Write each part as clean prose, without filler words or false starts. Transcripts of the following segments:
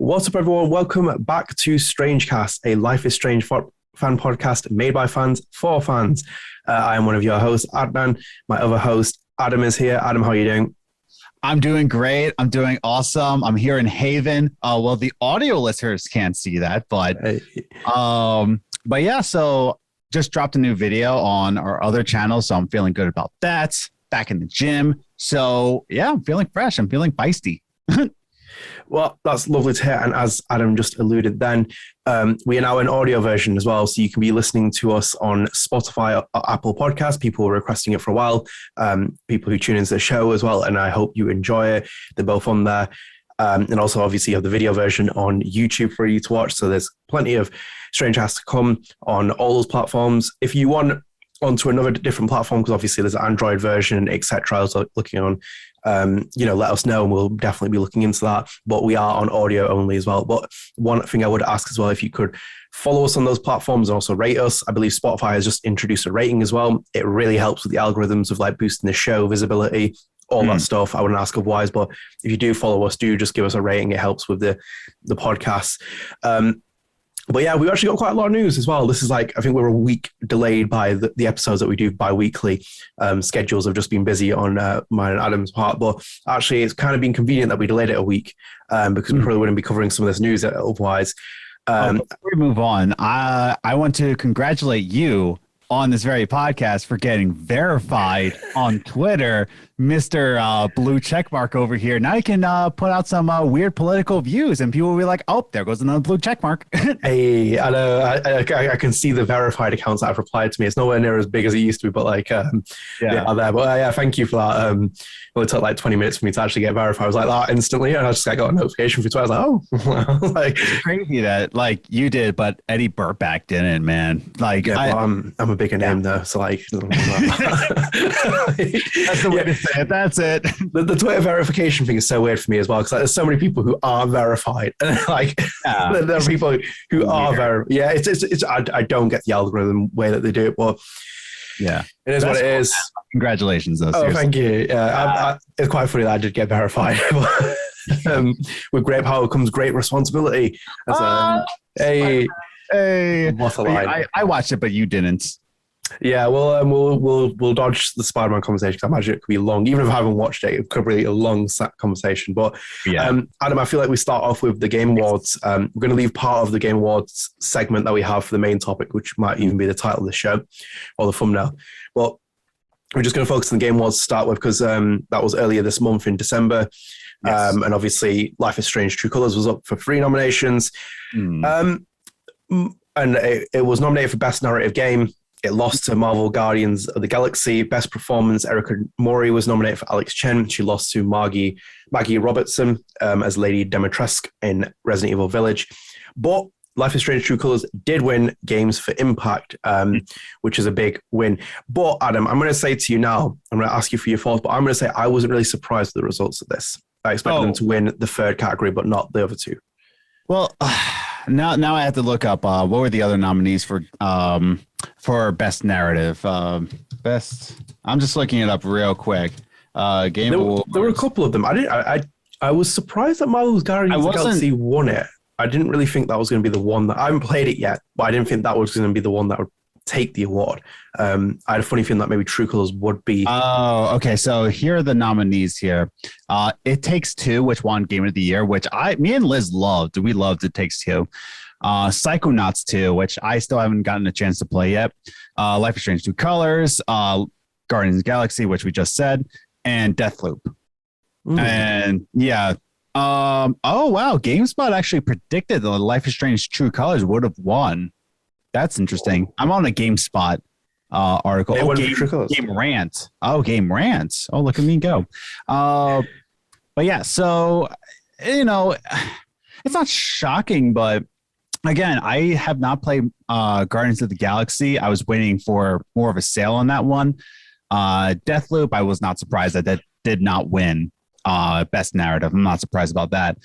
What's up, everyone? Welcome back to StrangeCast, a Life is Strange fan podcast made by fans for fans. I am one of your hosts, Adnan. My other host, Adam, is here. Adam, how are you doing? I'm doing great. I'm doing awesome. I'm here in Haven. Well, the audio listeners can't see that, but yeah. So just dropped a new video on our other channel, so I'm feeling good about that. Back in the gym, so yeah, I'm feeling fresh. I'm feeling feisty. Well, that's lovely to hear. And as Adam just alluded then, we are now an audio version as well. So you can be listening to us on Spotify or Apple Podcasts. People were requesting it for a while. People who tune into the show as well. And I hope you enjoy it. They're both on there. And also, obviously, you have the video version on YouTube for you to watch. So there's plenty of StrangeCast to come on all those platforms. If you want onto another different platform, because obviously there's an Android version, etc. I was looking on, let us know and we'll definitely be looking into that. But we are on audio only as well. But one thing I would ask as well, if you could follow us on those platforms and also rate us. I believe Spotify has just introduced a rating as well. It really helps with the algorithms of like boosting the show visibility, all that stuff. I wouldn't ask otherwise, but if you do follow us, do just give us a rating. It helps with the podcast. But yeah, we've actually got quite a lot of news as well. This is I think we're a week delayed by the episodes that we do bi-weekly. Schedules have just been busy on mine and Adam's part. But actually, it's kind of been convenient that we delayed it a week because we probably wouldn't be covering some of this news otherwise. Before we move on, I want to congratulate you on this very podcast for getting verified on Twitter. Mr. Blue Checkmark over here. Now you can put out some weird political views and people will be like, oh, there goes another blue checkmark. Hey, I know. I can see the verified accounts that have replied to me. It's nowhere near as big as it used to be, but they are there. But yeah, thank you for that. It took like 20 minutes for me to actually get verified. I was like that instantly, and I got a notification for Twitter. I was like, it's crazy that you did, but Eddie Burback didn't, man. I'm a bigger name though, so that's the way to say it. That's it. The Twitter verification thing is so weird for me as well, because there's so many people who are verified, and there are people who are very. Yeah, it's. I don't get the algorithm way that they do it, but yeah, it is what it is. Congratulations, though. Oh, thank you. Yeah, it's quite funny that I did get verified. With great power comes great responsibility. Hey, what a line. I watched it, but you didn't. Yeah, well, we'll dodge the Spider-Man conversation because I imagine it could be long. Even if I haven't watched it, it could be a long conversation. But yeah. Adam, I feel like we start off with the Game Awards. We're going to leave part of the Game Awards segment that we have for the main topic, which might even be the title of the show or the thumbnail. But we're just going to focus on the Game Awards to start with because that was earlier this month in December. Yes. And obviously, Life is Strange: True Colors was up for 3 nominations. And it was nominated for Best Narrative Game. It lost to Marvel Guardians of the Galaxy. Best Performance, Erica Mori was nominated for Alex Chen. She lost to Maggie Robertson as Lady Dimitrescu in Resident Evil Village. But Life is Strange: True Colors did win Games for Impact, which is a big win. But Adam, I'm going to say to you now, I'm going to ask you for your thoughts, but I'm going to say I wasn't really surprised with the results of this. I expected them to win the third category, but not the other two. Well, now I have to look up what were the other nominees for Best Narrative. I'm just looking it up real quick. There were a couple of them. I was surprised that Marvel's Guardians of the Galaxy won it. I didn't really think that was going to be the one that I haven't played it yet, but I didn't think that was going to be the one that would take the award. I had a funny feeling that maybe True Colors would be. Oh, okay. So here are the nominees here. It Takes Two, which won Game of the Year, which me and Liz loved. We loved It Takes Two. Psychonauts 2, which I still haven't gotten a chance to play yet. Life is Strange: True Colors, Guardians of the Galaxy, which we just said, and Deathloop. And yeah. Oh wow, GameSpot actually predicted that Life is Strange: True Colors would have won. That's interesting. I'm on a GameSpot article. Game Rant. Game Rant. Oh, look at me go. But yeah, so it's not shocking, but again, I have not played Guardians of the Galaxy. I was waiting for more of a sale on that one. Deathloop, I was not surprised that did not win Best Narrative. I'm not surprised about that.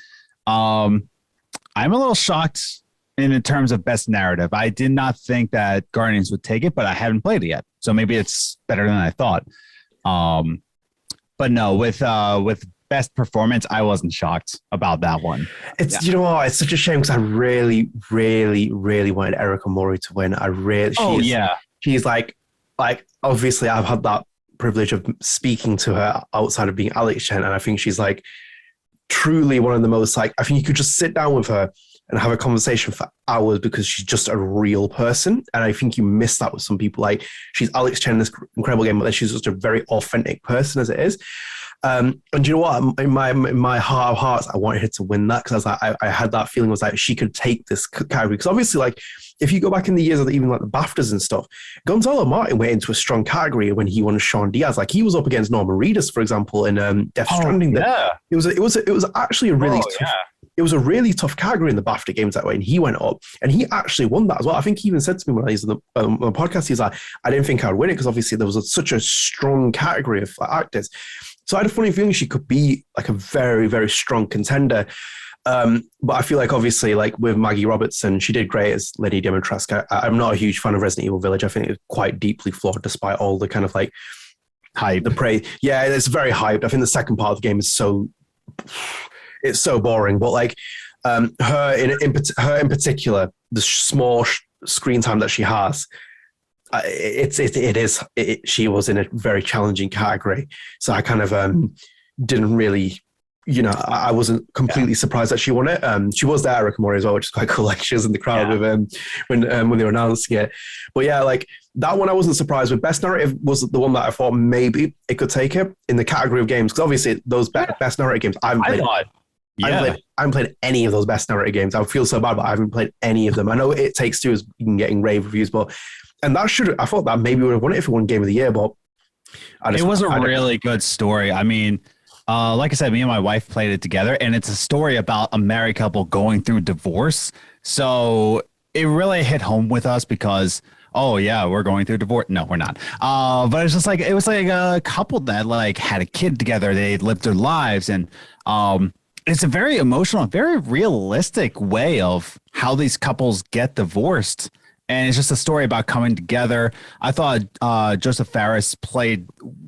I'm a little shocked in terms of Best Narrative. I did not think that Guardians would take it, but I haven't played it yet. So maybe it's better than I thought. But no, with best performance, I wasn't shocked about that one. It's you know what? It's such a shame because I really, really, really wanted Erica Mori to win. I really. She's like obviously I've had that privilege of speaking to her outside of being Alex Chen, and I think she's like truly one of the most like. I think you could just sit down with her and have a conversation for hours because she's just a real person. And I think you miss that with some people. Like she's Alex Chen in this incredible game, but then she's just a very authentic person as it is. And you know what? In my heart of hearts, I wanted her to win that because I was like, I had that feeling was like she could take this category. Because obviously, like if you go back in the years of even like the BAFTAs and stuff, Gonzalo Martin went into a strong category when he won Sean Diaz. Like he was up against Norman Reedus, for example, in Death Stranding. Yeah. It was actually a really tough. It was a really tough category in the BAFTA games that way, and he went up, and he actually won that as well. I think he even said to me when I was on the podcast, he's like, I didn't think I would win it because obviously there was such a strong category of actors. So I had a funny feeling she could be like a very, very strong contender. But I feel like obviously like with Maggie Robertson, she did great as Lady Dimitrescu. I'm not a huge fan of Resident Evil Village. I think it's quite deeply flawed despite all the kind of like hype. The praise. Yeah, it's very hyped. I think the second part of the game is it's so boring, but like her in particular, the small screen time that she has, she was in a very challenging category. So I kind of didn't really, I wasn't completely surprised that she won it. She was there, Erica Mori as well, which is quite cool. Like she was in the crowd with when they were announcing it. But yeah, like that one I wasn't surprised with. Best narrative was the one that I thought maybe it could take it in the category of games because obviously those best narrative games I haven't played any of those best narrative games. I feel so bad, but I haven't played any of them. I know It Takes Two is getting rave reviews, I thought that maybe would have won it if it won Game of the Year, but it was a really good story. I mean, like I said, me and my wife played it together, and it's a story about a married couple going through divorce. So it really hit home with us because, oh yeah, we're going through divorce. No, we're not. But it's just like, it was like a couple that like had a kid together. They lived their lives, and it's a very emotional, very realistic way of how these couples get divorced. And it's just a story about coming together. I thought Joseph Fares played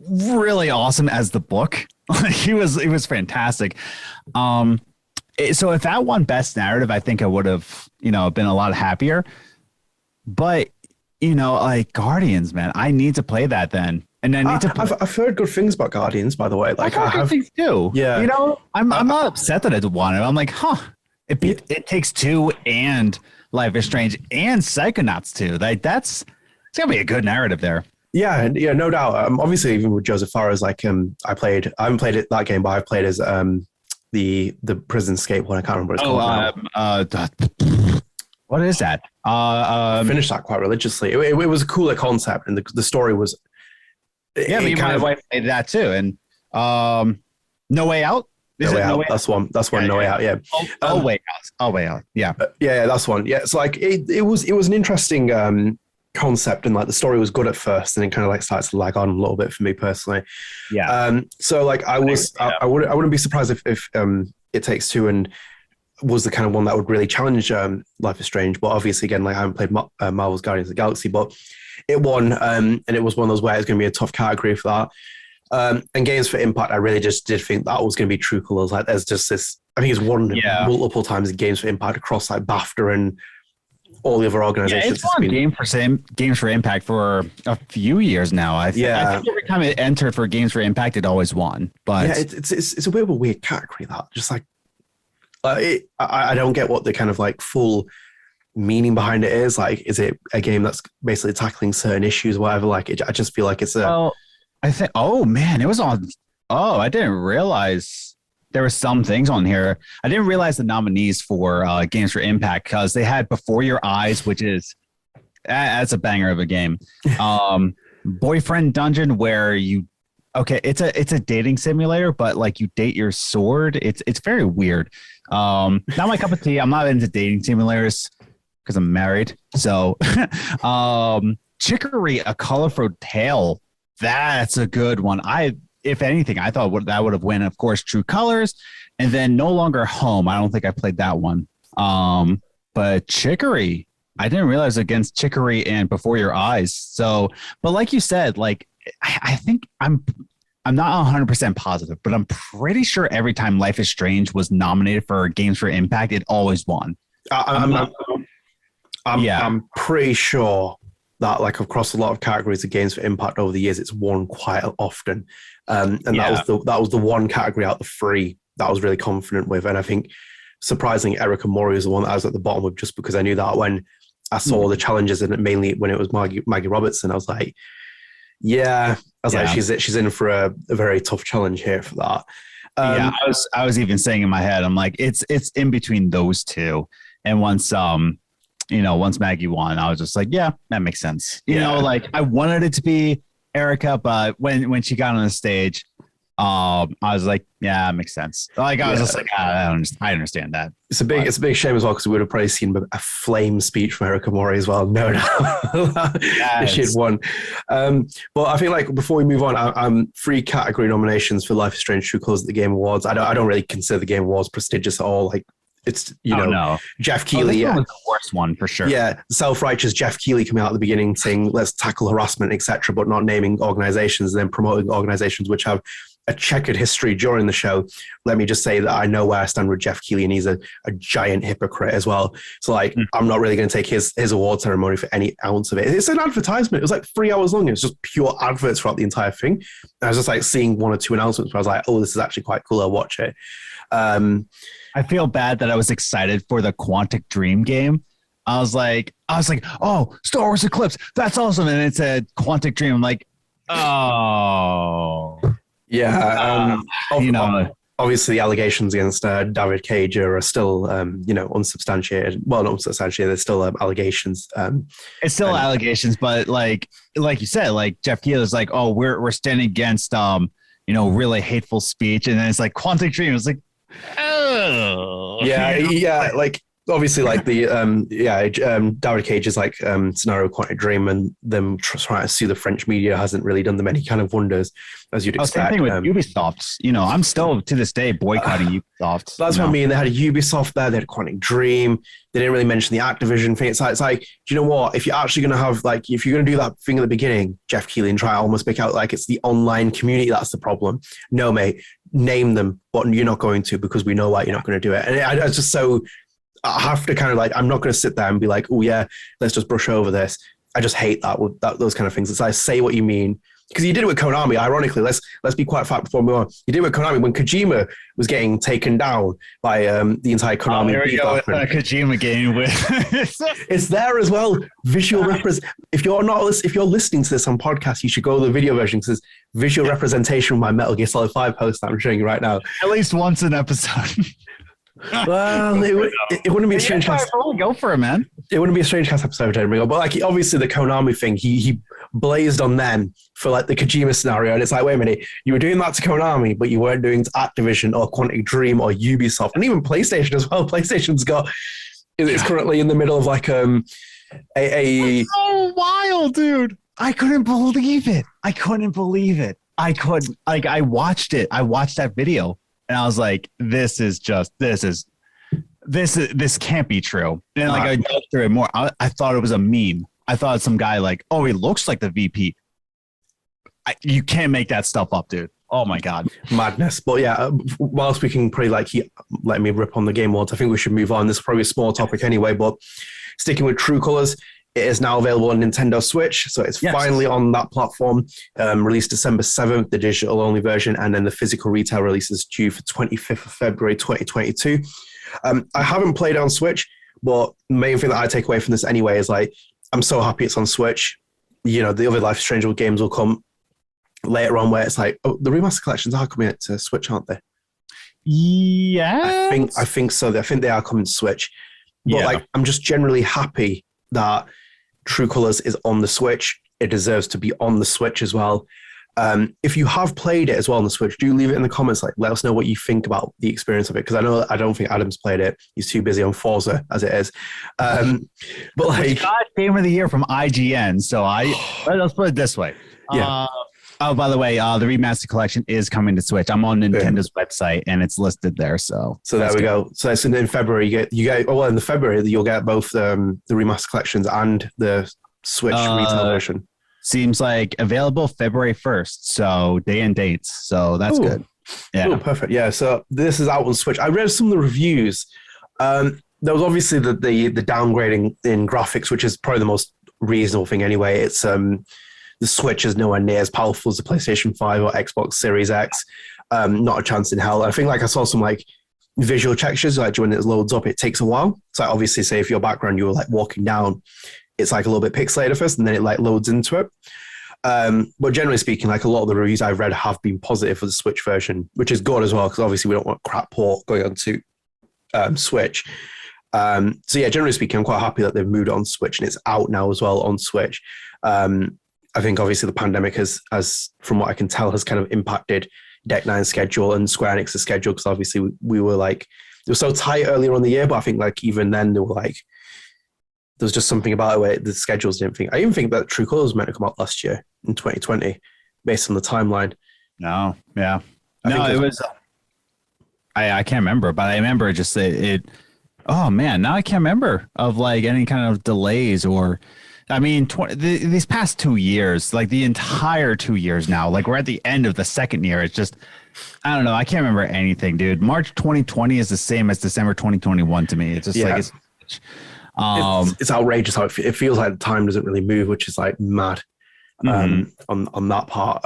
really awesome as the book. He was fantastic. So if that won Best Narrative, I think I would have, been a lot happier. But, like Guardians, man, I need to play that then. And I need to. I've heard good things about Guardians, by the way. Like I have good things too. Yeah. I'm not upset that it won it. I'm like, It Takes Two and Life is Strange and Psychonauts 2. Like it's gonna be a good narrative there. Yeah, no doubt. Obviously, even with Joseph Fares, like I haven't played that game, but I've played as the Prison Escape one. I can't remember what it's called. What is that? Finished that quite religiously. It was a cooler concept, and the story was. Me and my wife played that too, and No Way Out. No Way Out. That's one. No Way Out. Yeah. Way Out. Yeah. Yeah, that's one. Yeah. So like it was an interesting concept, and like the story was good at first, and it kind of like started to lag on a little bit for me personally. Yeah. So like I wouldn't be surprised if It Takes Two and was the kind of one that would really challenge Life is Strange. But obviously, again, like I haven't played Marvel's Guardians of the Galaxy, but it won, and it was one of those where it's going to be a tough category for that. And Games for Impact, I really just did think that was going to be true colors. Like there's just this, I think it's won multiple times in Games for Impact across like BAFTA and all the other organizations. Yeah, it's won Games for Impact for a few years now. I think every time it entered for Games for Impact, it always won. But yeah, it's a bit of a weird category that just like I don't get what the kind of like full meaning behind it is. Like, is it a game that's basically tackling certain issues, or whatever? Like, I just feel like it's a. Well, I think. Oh man, it was on. Oh, I didn't realize there were some things on here. I didn't realize the nominees for Games for Impact because they had Before Your Eyes, which is that's a banger of a game. Boyfriend Dungeon, where you. Okay, it's a dating simulator, but like you date your sword. It's very weird. Not my cup of tea. I'm not into dating simulators because I'm married. So, Chicory, A Colorful Tale. That's a good one. If anything, I thought that would have won. Of course, True Colors, and then No Longer Home. I don't think I played that one. But Chicory, I didn't realize against Chicory and Before Your Eyes. So, but like you said, like I think I'm not 100% positive, but I'm pretty sure every time Life is Strange was nominated for Games for Impact, it always won. I'm pretty sure that like across a lot of categories of Games for Impact over the years, it's won quite often. That was the one category out of the three that I was really confident with. And I think surprisingly, Erica Mori was the one that I was at the bottom of, just because I knew that when I saw the challenges, and mainly when it was Maggie Robertson, I was like, like, she's in for a very tough challenge here for that. I was even saying in my head, I'm like, it's in between those two. And once Maggie won, I was just like, yeah, that makes sense. You know, like I wanted it to be Erica, but when she got on the stage, I was like, yeah, it makes sense. Like I was just like, I understand that. It's a big shame as well, because we would have probably seen a flame speech from Erica Mori as well. No, if she'd won. But I think like before we move on, I'm 3 category nominations for Life is Strange: True Colors at the Game Awards. I don't really consider the Game Awards prestigious at all. Like it's Jeff Keighley. This was the worst one for sure. Yeah, self-righteous Jeff Keighley coming out at the beginning saying let's tackle harassment, etc., but not naming organizations, and then promoting organizations which have a checkered history during the show. Let me just say that I know where I stand with Jeff Keighley, and he's a giant hypocrite as well. So like, I'm not really going to take his award ceremony for any ounce of it. It's an advertisement. It was like 3 hours long. It was just pure adverts throughout the entire thing. And I was just like seeing 1 or 2 announcements where I was like, oh, this is actually quite cool. I'll watch it. I feel bad that I was excited for the Quantic Dream game. I was like, oh, Star Wars Eclipse, that's awesome. And it said Quantic Dream. I'm like, oh. Yeah, obviously the allegations against David Cage are still, unsubstantiated. Well, not unsubstantiated. There's still allegations. It's still allegations, but like you said, like Jeff Keighley is like, oh, we're standing against, really hateful speech, and then it's like Quantic Dream. It's like, oh, like. Obviously, like the David Cage's like scenario Quantic Dream and them trying to sue the French media hasn't really done them any kind of wonders, as you'd expect. Same thing with Ubisoft. I'm still to this day boycotting Ubisoft. That's what I mean. They had a Ubisoft there. They had Quantic Dream. They didn't really mention the Activision thing. It's like, do you know what? If you're actually going to have if you're going to do that thing at the beginning, Jeff Keighley, and try to almost make out like it's the online community that's the problem. No, mate, name them, but you're not going to, because we know why you're not going to do it. And it's just so. I have to kind of I'm not going to sit there and be like, oh yeah, let's just brush over this. I just hate those kind of things. It's like, say what you mean, because you did it with Konami. Ironically, let's be quite fact before we move on. You did it with Konami when Kojima was getting taken down by the entire Konami. Here we go with Kojima game. It's there as well. Visual If you're listening to this on podcast, you should go to the video version, because visual representation of my Metal Gear Solid 5 post that I'm showing you right now. At least once an episode. Well, it wouldn't be a StrangeCast. Go for it, man. It wouldn't be a StrangeCast episode, but like obviously the Konami thing, he blazed on them for like the Kojima scenario, and it's like, wait a minute, you were doing that to Konami, but you weren't doing to Activision or Quantic Dream or Ubisoft, and even PlayStation as well. PlayStation's it's currently in the middle of like a so wild, dude. I couldn't believe it. I watched it. I watched that video. And I was like, this can't be true. And like I go through it more. I thought it was a meme. I thought some guy like, oh, he looks like the VP. You can't make that stuff up, dude. Oh my God. Madness. But yeah, whilst we can probably let me rip on the Game Awards, I think we should move on. This is probably a small topic anyway, but sticking with True Colors, it is now available on Nintendo Switch, so it's finally on that platform. Released December 7th, the digital-only version, and then the physical retail release is due for 25th of February 2022. I haven't played it on Switch, but the main thing that I take away from this anyway is like, I'm so happy it's on Switch. The other Life is Strange games will come later on, where it's like, oh, the remaster collections are coming to Switch, aren't they? Yeah, I think so. I think they are coming to Switch. But I'm just generally happy that True Colors is on the Switch. It deserves to be on the Switch as well. If you have played it as well on the Switch, do leave it in the comments. Like, let us know what you think about the experience of it, because I don't think Adam's played it. He's too busy on Forza as it is. But like, Game of the Year from IGN. So let's put it this way. Yeah. Oh, by the way, the remaster collection is coming to Switch. I'm on Nintendo's website and it's listed there. So there we go. So it's in February. In February you'll get both the remaster collections and the Switch retail version. seems like available February 1st. So day and dates. So that's good. Yeah. Oh, perfect. Yeah. So this is out on Switch. I read some of the reviews. There was obviously the downgrading in graphics, which is probably the most reasonable thing anyway. It's the Switch is nowhere near as powerful as the PlayStation 5 or Xbox Series X. Not a chance in hell. I think I saw some visual textures, when it loads up, it takes a while. So obviously, say if your background, you were walking down, it's a little bit pixelated first, and then it loads into it. But generally speaking, a lot of the reviews I've read have been positive for the Switch version, which is good as well, because obviously we don't want crap port going on to Switch. So yeah, generally speaking, I'm quite happy that they've moved it on Switch and it's out now as well on Switch. I think obviously the pandemic has, from what I can tell, has kind of impacted Deck Nine's schedule and Square Enix's schedule, because obviously we were they were so tight earlier in the year, but I think even then they were there was just something about it where the schedules didn't think. I even think that True Colors was meant to come out last year in 2020, based on the timeline. No, yeah, it was. I can't remember, but I remember just it. Oh man, now I can't remember of any kind of delays or. I mean, these past 2 years, the entire 2 years now, we're at the end of the second year. It's just, I don't know. I can't remember anything, dude. March 2020 is the same as December 2021 to me. It's just it's outrageous how it feels like the time doesn't really move, which is mad on that part.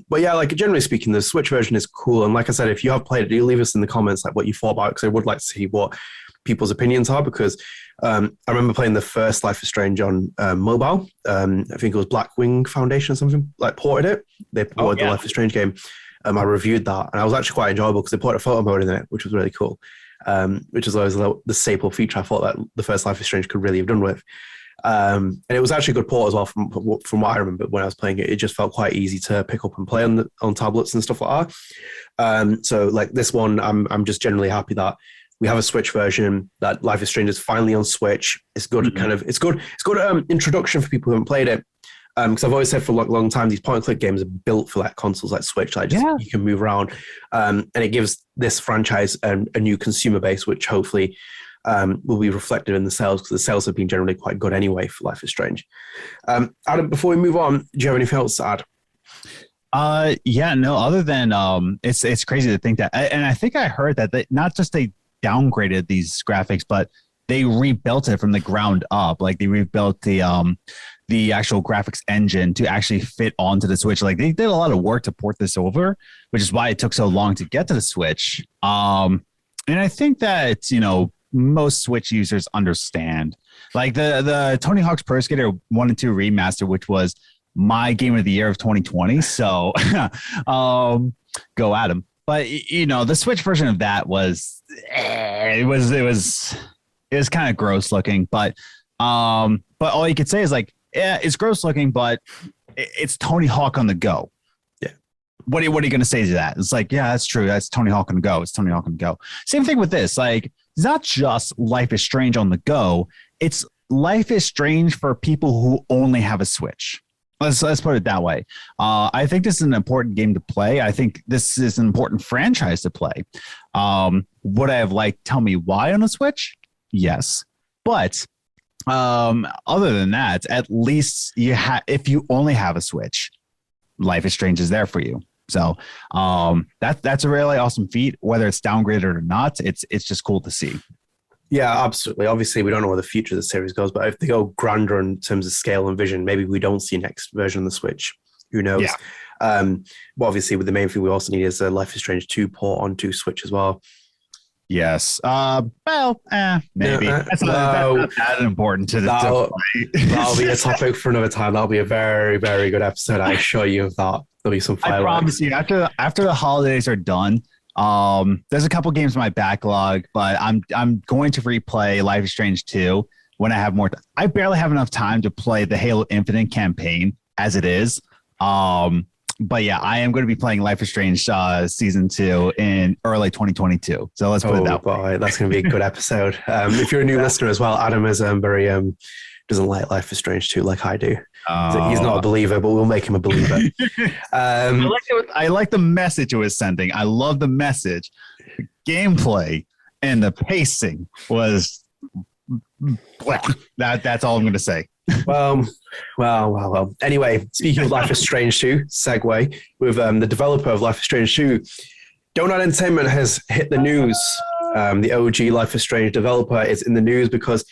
But yeah, generally speaking, the Switch version is cool. And like I said, if you have played it, do leave us in the comments what you thought about it, because I would like to see what people's opinions are, because I remember playing the first Life is Strange on mobile. I think it was Blackwing Foundation or something, ported it. They ported the Life is Strange game. I reviewed that, and I was actually quite enjoyable because they put a photo mode in it, which was really cool. Which is always the staple feature I thought that the first Life is Strange could really have done with. And it was actually a good port as well from what I remember when I was playing it. It just felt quite easy to pick up and play on tablets and stuff like that. So this one, I'm just generally happy that we have a Switch version, that Life is Strange is finally on Switch. It's good, it's good introduction for people who haven't played it. Because I've always said for a long time, these point-and-click games are built for consoles like Switch, you can move around, and it gives this franchise a new consumer base, which hopefully will be reflected in the sales, because the sales have been generally quite good anyway for Life is Strange. Adam, before we move on, do you have anything else to add? No, other than it's crazy to think that, and I think I heard that not just they downgraded these graphics, but they rebuilt it from the ground up. They rebuilt the actual graphics engine to actually fit onto the Switch. They did a lot of work to port this over, which is why it took so long to get to the Switch. And I think that, most Switch users understand. The Tony Hawk's Pro Skater 1 and 2 remaster, which was my game of the year of 2020. So go at 'em. But, the Switch version of that was, it was kind of gross looking, but all you could say is it's gross looking, but it's Tony Hawk on the go. Yeah. What are you going to say to that? It's yeah, that's true. That's Tony Hawk on the go. It's Tony Hawk on the go. Same thing with this. It's not just Life is Strange on the go. It's Life is Strange for people who only have a Switch. Let's put it that way. I think this is an important game to play. I think this is an important franchise to play. Would I have tell me why on a Switch? Yes. But other than that, at least if you only have a Switch, Life is Strange is there for you. So that's a really awesome feat. Whether it's downgraded or not, it's just cool to see. Yeah, absolutely. Obviously, we don't know where the future of the series goes, but if they go grander in terms of scale and vision, maybe we don't see next version of the Switch. Who knows? Yeah. But obviously, with the main thing we also need is a Life is Strange 2 port onto Switch as well. Yes. Maybe. That's not that important to that'll be a topic for another time. That'll be a very, very good episode. I assure you of that. There'll be some fireworks. I promise you, after the holidays are done, there's a couple games in my backlog, but I'm going to replay Life is Strange 2 when I have more time. I barely have enough time to play the Halo Infinite campaign as it is. But yeah, I am going to be playing Life is Strange Season 2 in early 2022. So let's put it that way. That's going to be a good episode. If you're a new listener as well, Adam is very doesn't like Life is Strange 2 like I do. He's not a believer, but we'll make him a believer. I like the message it was sending. I love the message. The gameplay and the pacing was... That's all I'm going to say. Well. Anyway, speaking of Life is Strange 2, segue with the developer of Life is Strange 2, Dontnod Entertainment has hit the news. The OG Life is Strange developer is in the news because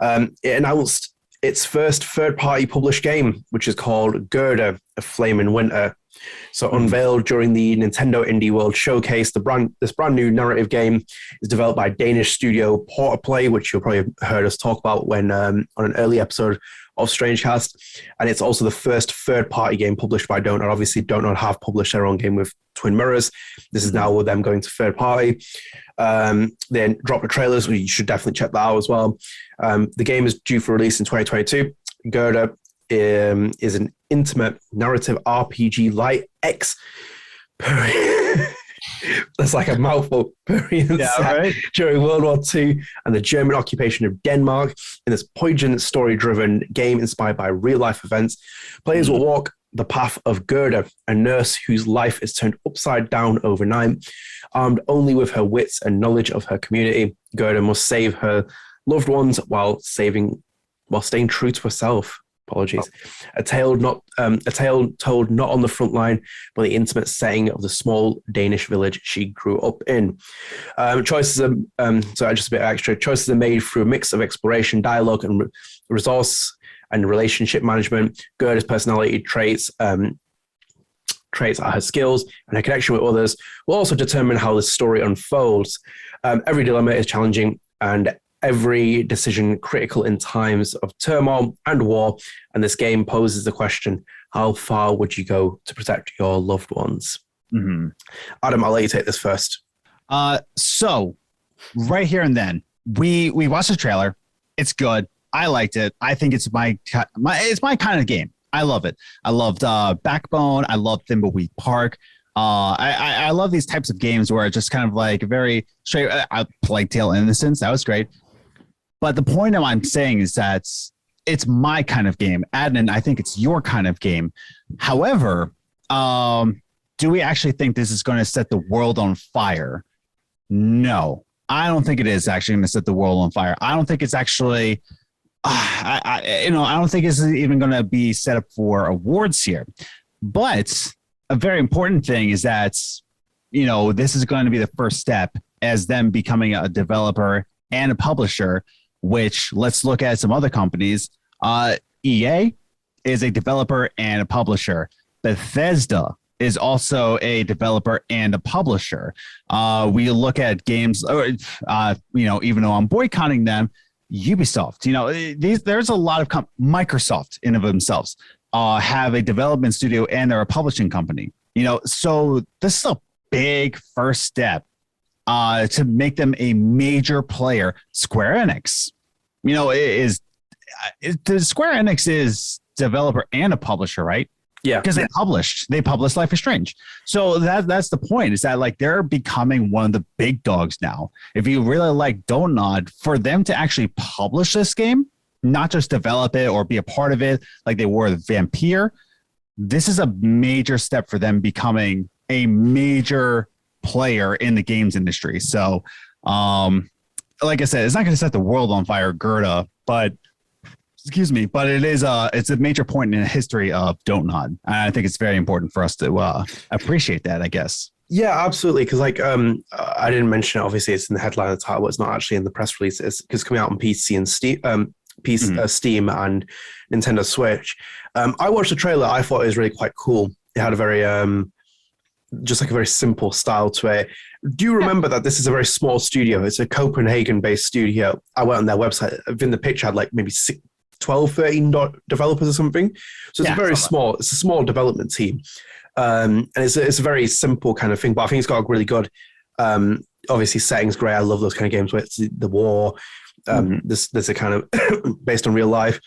it announced its first third-party published game, which is called Gerda, A Flame in Winter. So unveiled during the Nintendo Indie World Showcase, this brand new narrative game is developed by Danish studio PortaPlay, which you'll probably have heard us talk about when on an early episode of StrangeCast. And it's also the first third-party game published by Dontnod. Obviously, Dontnod have published their own game with Twin Mirrors. This is now with them going to third-party. Then dropped the trailers, so you should definitely check that out as well. The game is due for release in 2022. Gerda is an intimate narrative RPG light X. That's like a mouthful. During World War II and the German occupation of Denmark, in this poignant story-driven game inspired by real-life events, players will walk the path of Gerda, a nurse whose life is turned upside down overnight. Armed only with her wits and knowledge of her community, Gerda must save her loved ones while staying true to herself. Apologies. A tale told not on the front line, but the intimate setting of the small Danish village she grew up in. Choices are made through a mix of exploration, dialogue, and resource and relationship management. Gerda's personality traits are her skills, and her connection with others will also determine how the story unfolds. Every dilemma is challenging, and every decision critical in times of turmoil and war, and this game poses the question, how far would you go to protect your loved ones? Mm-hmm. Adam, I'll let you take this first. So right here and then, we watched the trailer. It's good. I liked it. I think it's my kind of game. I love it. I loved Backbone. I love Thimbleweed Park. I love these types of games where it's just kind of like very straight. I played Tale Innocence. That was great. But the point I'm saying is that it's my kind of game. Adnan, I think it's your kind of game. However, do we actually think this is going to set the world on fire? No, I don't think it is actually going to set the world on fire. I don't think it's actually, I don't think it's even going to be set up for awards here. But a very important thing is that, this is going to be the first step as them becoming a developer and a publisher, which let's look at some other companies. EA is a developer and a publisher. Bethesda is also a developer and a publisher. We look at games, even though I'm boycotting them, Ubisoft, there's a lot of Microsoft in of themselves have a development studio and they're a publishing company, so this is a big first step to make them a major player. Square Enix, Square Enix is developer and a publisher, right? Yeah, because they published Life is Strange. So that's the point, is that like they're becoming one of the big dogs now. If you really like Dontnod, for them to actually publish this game, not just develop it or be a part of it like they were with Vampire, this is a major step for them becoming a major player in the games industry. So, like I said, it's not going to set the world on fire, Gerda, but it is it's a major point in the history of Dontnod. And I think it's very important for us to appreciate that, I guess. Yeah, absolutely. Because I didn't mention it. Obviously, it's in the headline of the title. It's not actually in the press release. It's coming out on PC and Steam and Nintendo Switch. I watched the trailer. I thought it was really quite cool. It had a very just like a very simple style to it. Do you remember that this is a very small studio? It's a Copenhagen-based studio. I went on their website. In the picture, had like maybe 12, 13 developers or something. So it's very small. It's a small development team. And it's a very simple kind of thing, but I think it's got a really good, obviously setting's great. I love those kind of games where it's the war. There's a kind of based on real life.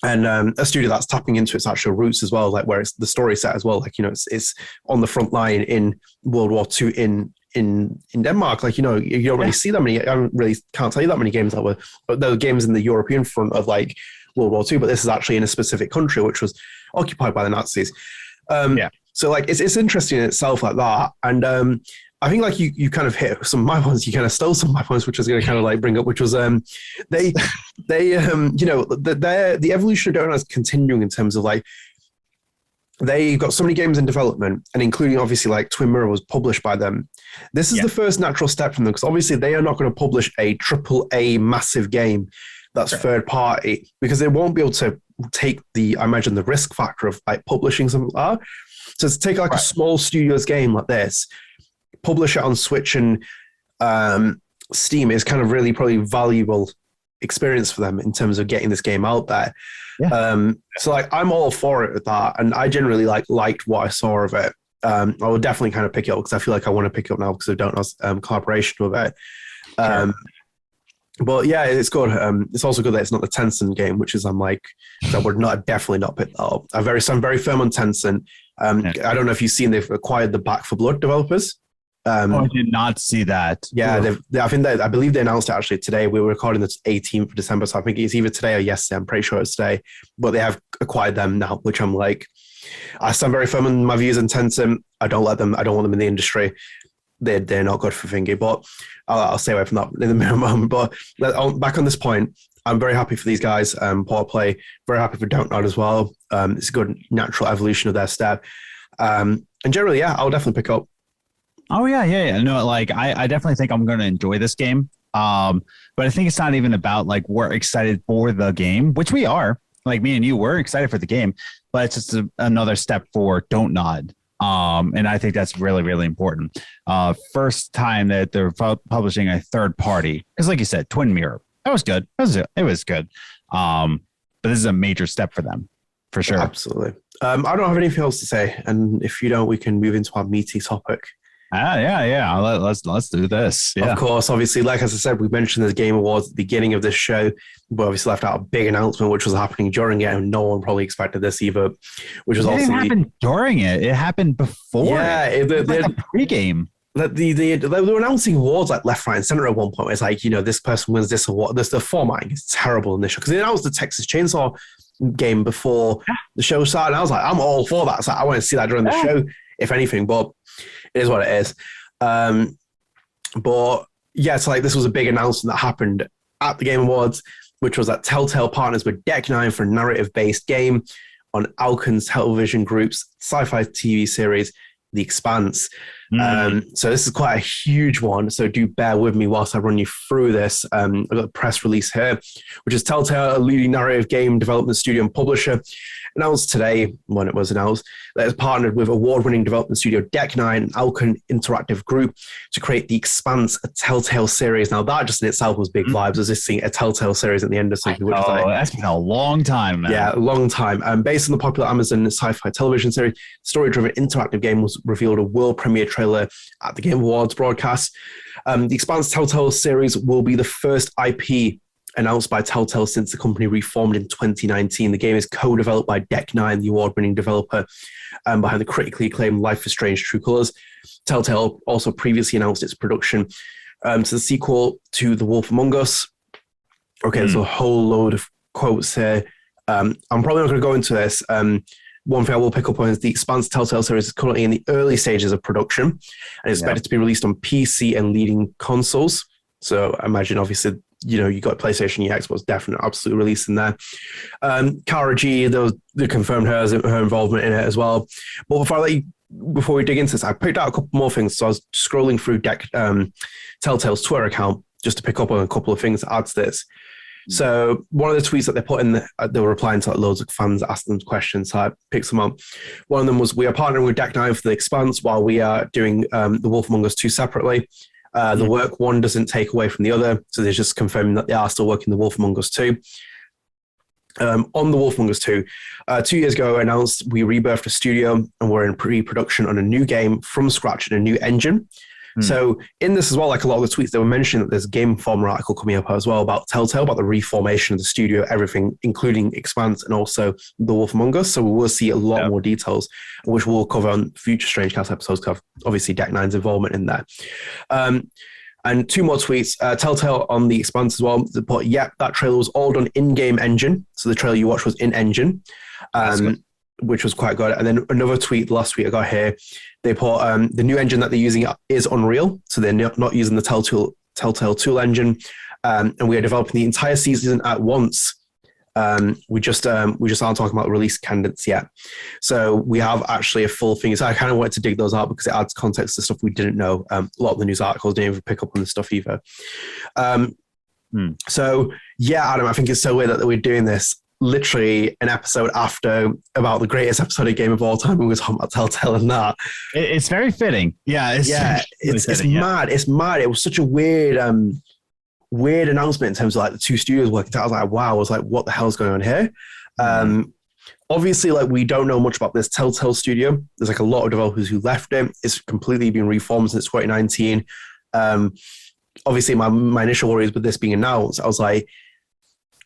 And a studio that's tapping into its actual roots as well, like where it's the story set as well. Like, it's on the front line in World War II in Denmark. Like, you don't really see that many. Can't tell you that many games that were, but there were games in the European front of like World War II, but this is actually in a specific country which was occupied by the Nazis. So like it's interesting in itself like that. And I think like you kind of hit some of my points. You kind of stole some of my points, which I was going to kind of like bring up, which was they the evolution of Dontnod is continuing in terms of like they've got so many games in development, and including obviously like Twin Mirror was published by them. This is the first natural step from them, because obviously they are not going to publish a AAA massive game that's third party, because they won't be able to take I imagine the risk factor of like publishing something like that. So to take like a small studio's game like this, publish it on Switch and Steam is kind of really probably valuable experience for them in terms of getting this game out there. So like I'm all for it with that, and I generally liked what I saw of it. I will definitely kind of pick it up because I feel like I want to pick it up now because I don't know collaboration with it. But yeah, it's good. It's also good that it's not the Tencent game, which is I'm like I would definitely not pick that up. I'm very firm on Tencent. I don't know if you've seen they've acquired the Back 4 Blood developers. I did not see that. Yeah, I believe they announced it actually today. We were recording the 18th of December, so I think it's either today or yesterday. I'm pretty sure it's today. But they have acquired them now, which I'm like, I stand very firm on my views on Tencent. I don't want them in the industry. They're not good for thingy, but I'll stay away from that in the moment. But back on this point, I'm very happy for these guys. PortaPlay, very happy for Dontnod as well. It's a good natural evolution of their step. And generally, yeah, I'll definitely pick up. Oh yeah. No, like I definitely think I'm going to enjoy this game. But I think it's not even about like we're excited for the game, which we are. Like me and you were excited for the game, but it's just another step for Dontnod. And I think that's really, really important. First time that they're publishing a third party, because like you said, Twin Mirror, that was good. It was good. But this is a major step for them, for sure. Absolutely. I don't have anything else to say, and if you don't, we can move into our meaty topic. Yeah. Let's do this. Yeah. Of course, obviously, like as I said, we mentioned the Game Awards at the beginning of this show, but obviously left out a big announcement which was happening during it, and no one probably expected this either. Which was it also didn't happen during it; it happened before. Yeah, it was like a pregame. They were announcing awards like left, right, and center at one point. It's like, this person wins this award. The formatting is terrible in this show because they announced the Texas Chainsaw game before the show started. And I was like, I'm all for that. So I want to see that during the show, if anything. But it is what it is. But yeah, so like this was a big announcement that happened at the Game Awards, which was that Telltale partners with Deck Nine for a narrative-based game on Alken's television group's sci-fi TV series, The Expanse. So this is quite a huge one, so do bear with me whilst I run you through this. I've got a press release here, which is Telltale, a leading narrative game development studio and publisher, announced today, when it was announced, that it's partnered with award-winning development studio Deck Nine and Alken Interactive Group to create The Expanse, a Telltale series. Now that just in itself was big vibes, as if seeing a Telltale series at the end of something. That's been a long time now. Yeah, a long time. Based on the popular Amazon sci-fi television series, story-driven interactive game was revealed a world premiere trailer at the Game Awards broadcast. The Expanse Telltale series will be the first IP announced by Telltale since the company reformed in 2019. The game is co-developed by Deck Nine, the award-winning developer behind the critically acclaimed Life is Strange True Colors. Telltale also previously announced its production to the sequel to The Wolf Among Us. Okay, there's a whole load of quotes here. I'm probably not going to go into this. One thing I will pick up on is the Expanse Telltale series is currently in the early stages of production and is expected to be released on PC and leading consoles. So I imagine, obviously, you got PlayStation, your Xbox, definite, absolute release in there. Cara G, they confirmed her involvement in it as well. But before we dig into this, I picked out a couple more things. So I was scrolling through Telltale's Twitter account just to pick up on a couple of things to add to this. So one of the tweets that they put in, they were replying to loads of fans asking them questions. So I picked them up. One of them was, we are partnering with Deck Nine for The Expanse while we are doing The Wolf Among Us 2 separately. The work one doesn't take away from the other. So they're just confirming that they are still working The Wolf Among Us 2. On The Wolf Among Us 2, 2 years ago, announced we rebirthed a studio and we're in pre-production on a new game from scratch and a new engine. So in this as well, like a lot of the tweets, they were mentioning that there's a Game Informer article coming up as well about Telltale, about the reformation of the studio, everything, including Expanse and also The Wolf Among Us. So we will see a lot more details, which we'll cover on future StrangeCast episodes, because obviously Deck Nine's involvement in there. And 2 more tweets. Telltale on The Expanse as well. But that trailer was all done in-game engine. So the trailer you watched was in-engine. which was quite good. And then another tweet, the last tweet I got here, they put the new engine that they're using is Unreal, so they're not using the Telltale tool engine, and we are developing the entire season at once. We just aren't talking about release candidates yet. So we have actually a full thing. So I kind of wanted to dig those out because it adds context to stuff we didn't know. A lot of the news articles didn't even pick up on this stuff either. So yeah, Adam, I think it's so weird that we're doing this literally an episode after about the greatest episode of game of all time. We were talking about Telltale and that. It's very fitting. It's mad. It's mad. It was such a weird announcement in terms of like the two studios working together. I was like, wow. I was like, what the hell's going on here? Obviously, like we don't know much about this Telltale studio. There's like a lot of developers who left it. It's completely been reformed since 2019. Obviously, my initial worries with this being announced, I was like,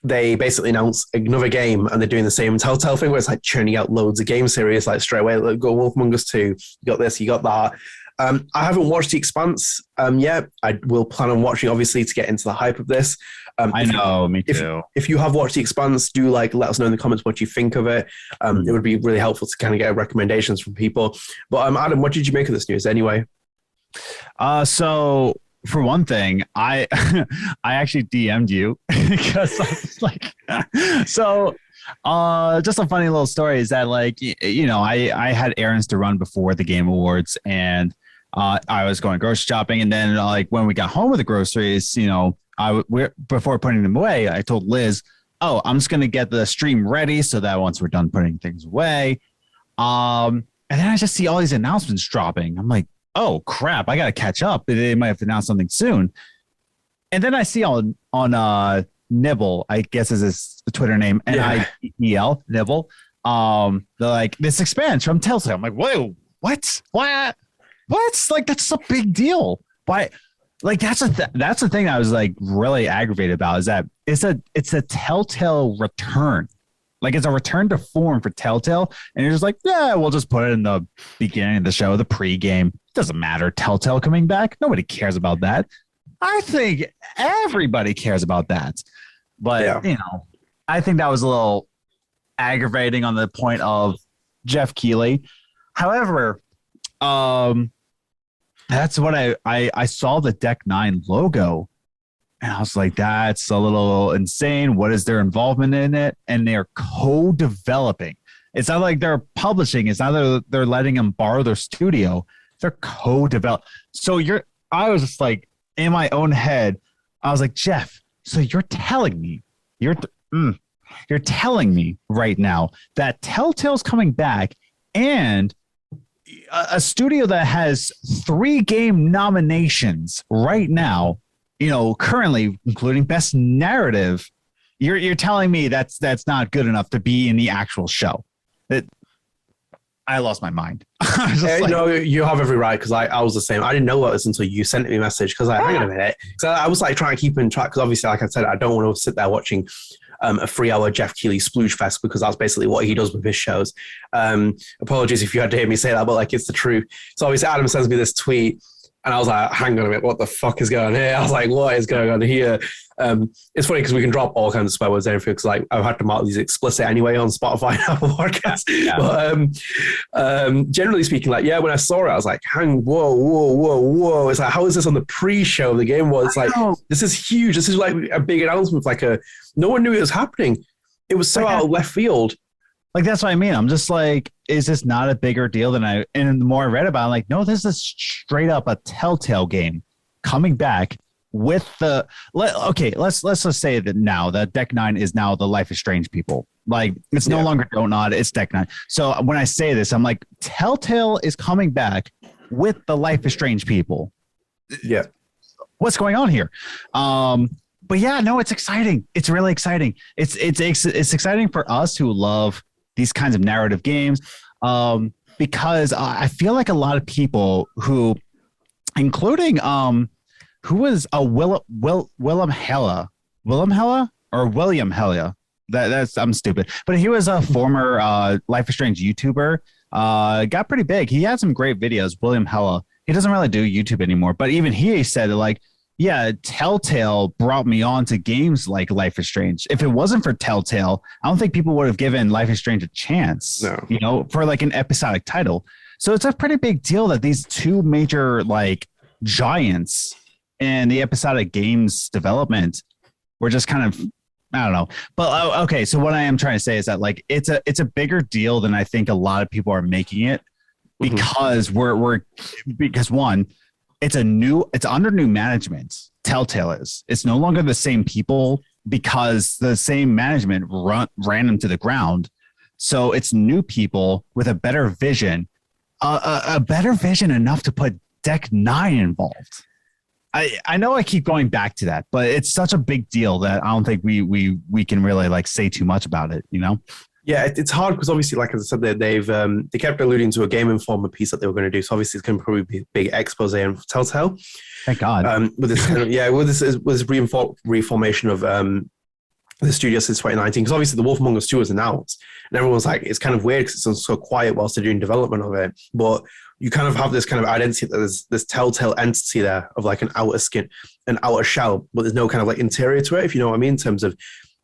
they basically announced another game and they're doing the same Telltale thing where it's like churning out loads of game series like straight away. Like, go Wolf Among Us 2, you got this, you got that. I haven't watched The Expanse yet. I will plan on watching, obviously, to get into the hype of this. Me too. If you have watched The Expanse, do let us know in the comments what you think of it. It would be really helpful to kind of get recommendations from people. But Adam, what did you make of this news anyway? So for one thing, I actually DM'd you because I was like, so just a funny little story is that like, I had errands to run before the Game Awards and I was going grocery shopping. And then like when we got home with the groceries, before putting them away, I told Liz, I'm just going to get the stream ready so that once we're done putting things away. And then I just see all these announcements dropping. I'm like, oh crap, I got to catch up. They might have to announce something soon. And then I see on Nibble, I guess is his Twitter name, Nibel, Nibble. They're like, this Expanse from Telltale. I'm like, whoa, what? Like, that's a big deal. Why? Like, that's the thing I was like really aggravated about is that it's a Telltale return. Like it's a return to form for Telltale. And you're just like, yeah, we'll just put it in the beginning of the show, the pregame. It doesn't matter. Telltale coming back. Nobody cares about that. I think everybody cares about that. But, I think that was a little aggravating on the point of Jeff Keighley. However, that's what I saw the Deck 9 logo. And I was like, that's a little insane. What is their involvement in it? And they're co-developing. It's not like they're publishing. It's not that they're letting them borrow their studio. They're co-develop. So I was just like, in my own head, I was like, Jeff, so you're telling me, you're telling me right now that Telltale's coming back and a studio that has 3 game nominations right now, currently including Best Narrative, you're telling me that's not good enough to be in the actual show. I lost my mind. You have every right because I was the same. I didn't know about this until you sent me a message because hang on a minute. So I was like trying to keep in track because obviously, like I said, I don't want to sit there watching a 3-hour Jeff Keighley splooge fest because that's basically what he does with his shows. Apologies if you had to hear me say that, but like it's the truth. So obviously Adam sends me this tweet and I was like, hang on a minute, what the fuck is going on here? I was like, what is going on here? It's funny because we can drop all kinds of swear words and everything because like I've had to mark these explicit anyway on Spotify and Apple Podcasts. Yeah. But generally speaking, like, when I saw it, I was like, whoa. It's like, how is this on the pre-show of the game? Well, it's like, this is huge. This is like a big announcement. Like no one knew it was happening. It was so out of left field. Like, that's what I mean. I'm just like, is this not a bigger deal than and the more I read about it, I'm like, no, this is straight up a Telltale game coming back with let's just say that now that Deck 9 is now the Life is Strange people. Like, it's no longer Dontnod, it's Deck 9. So when I say this, I'm like, Telltale is coming back with the Life is Strange people. Yeah. What's going on here? But yeah, no, it's exciting. It's really exciting. It's exciting for us who love these kinds of narrative games, because I feel like a lot of people who, including who was a William Hella, that's I'm stupid, but he was a former Life is Strange YouTuber. Got pretty big. He had some great videos. William Hella. He doesn't really do YouTube anymore, but even he said like, yeah, Telltale brought me on to games like Life is Strange. If it wasn't for Telltale, I don't think people would have given Life is Strange a chance, for like an episodic title. So it's a pretty big deal that these two major like giants in the episodic games development were just kind of, I don't know. But okay, so what I am trying to say is that like it's a bigger deal than I think a lot of people are making it, because because one, it's under new management. Telltale is. It's no longer the same people because the same management ran them to the ground. So it's new people with a better vision, a better vision enough to put Deck 9 involved. I know I keep going back to that, but it's such a big deal that I don't think we can really like say too much about it, Yeah, it's hard because obviously, like as I said, they kept alluding to a Game Informer piece that they were going to do. So obviously, it's going to probably be a big expose on Telltale. Thank God. With this reformation of the studio since 2019, because obviously the Wolf Among Us 2 was announced, and everyone's like, it's kind of weird because it's so quiet whilst they're doing development of it. But you kind of have this kind of identity that there's this Telltale entity there of like an outer skin, an outer shell, but there's no kind of like interior to it, if you know what I mean, in terms of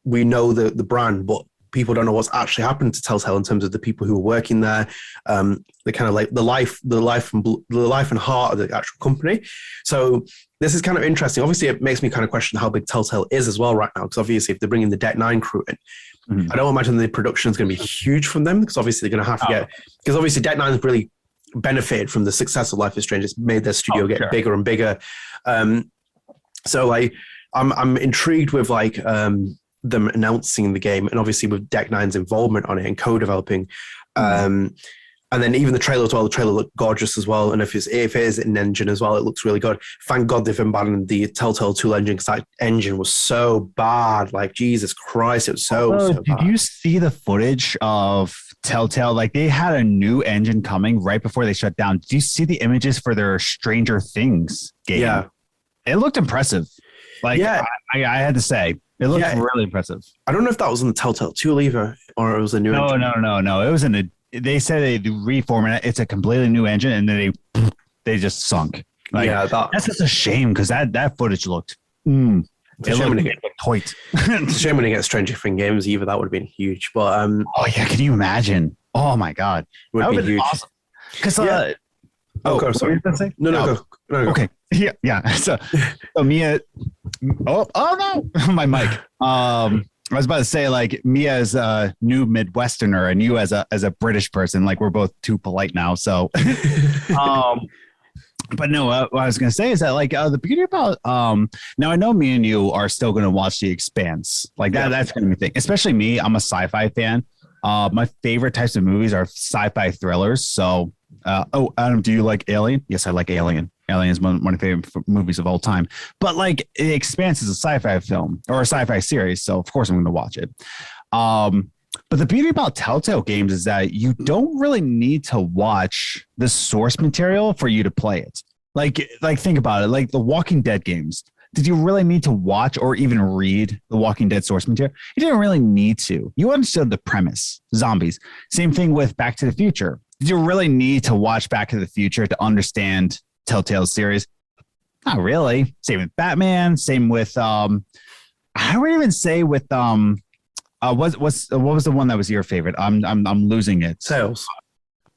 we know the brand, but people don't know what's actually happened to Telltale in terms of the people who are working there, the kind of like the life and heart of the actual company. So this is kind of interesting. Obviously, it makes me kind of question how big Telltale is as well right now, because obviously if they're bringing the Deck 9 crew in, I don't imagine the production is going to be huge from them, because obviously they're going to have to because obviously Deck 9 has really benefited from the success of Life is Strange. It's made their studio get bigger and bigger. So like I'm intrigued with like them announcing the game, and obviously with Deck 9's involvement on it and co-developing, and then even the trailer as well. The trailer looked gorgeous as well, and if it is an engine as well, it looks really good. Thank God they've abandoned the Telltale Tool engine, because that engine was so bad. Like Jesus Christ, it was so bad. Did you see the footage of Telltale? Like they had a new engine coming right before they shut down. Did you see the images for their Stranger Things game? Yeah, it looked impressive. Like I had to say. It looked really impressive. I don't know if that was on the Telltale 2 either, or it was a new engine. No. It was they said they reformatted it. It's a completely new engine, and then they just sunk. Like, that's just a shame, because that footage looked tight. It's a shame when it gets Stranger Things games either. That would have been huge. But can you imagine? Oh my God, that would have been huge. Awesome. Because sorry. No. Okay. Yeah. So Mia. Oh no, my mic. I was about to say, like, Mia as a new Midwesterner and you as a British person, like we're both too polite now. So, but no, what I was going to say is that like the beauty about now I know me and you are still going to watch The Expanse, like that. That's going to be the thing. Especially me, I'm a sci-fi fan. My favorite types of movies are sci-fi thrillers. So. Adam, do you like Alien? Yes, I like Alien. Alien is one of my favorite movies of all time. But like, The Expanse is a sci-fi film or a sci-fi series, so of course I'm going to watch it. But the beauty about Telltale Games is that you don't really need to watch the source material for you to play it. Like think about it. Like the Walking Dead games. Did you really need to watch or even read the Walking Dead source material? You didn't really need to. You understood the premise. Zombies. Same thing with Back to the Future. Did you really need to watch Back to the Future to understand Telltale series? Not really. Same with Batman. Same with I would even say with what was the one that was your favorite? I'm losing it. Tales.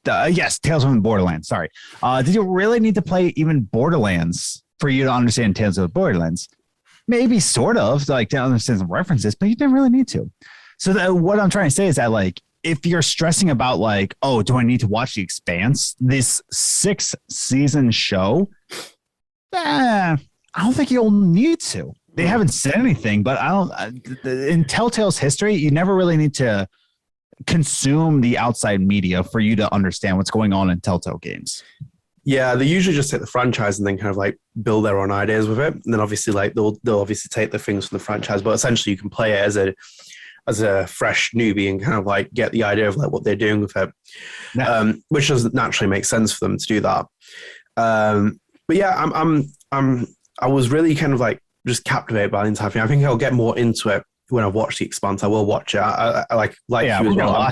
Yes, Tales from the Borderlands. Sorry. Did you really need to play even Borderlands for you to understand Tales of the Borderlands? Maybe sort of, like to understand some references, but you didn't really need to. So what I'm trying to say is that like, if you're stressing about like, oh, do I need to watch The Expanse, this 6-season show? I don't think you'll need to. They haven't said anything, but in Telltale's history, you never really need to consume the outside media for you to understand what's going on in Telltale Games. Yeah, they usually just take the franchise and then kind of like build their own ideas with it. And then obviously like they'll obviously take the things from the franchise, but essentially you can play it as a fresh newbie and kind of like get the idea of like what they're doing with it, which doesn't naturally make sense for them to do that. But yeah, I was really kind of like just captivated by the entire thing. I think I'll get more into it when I watch The Expanse. I will watch it. I like you as well.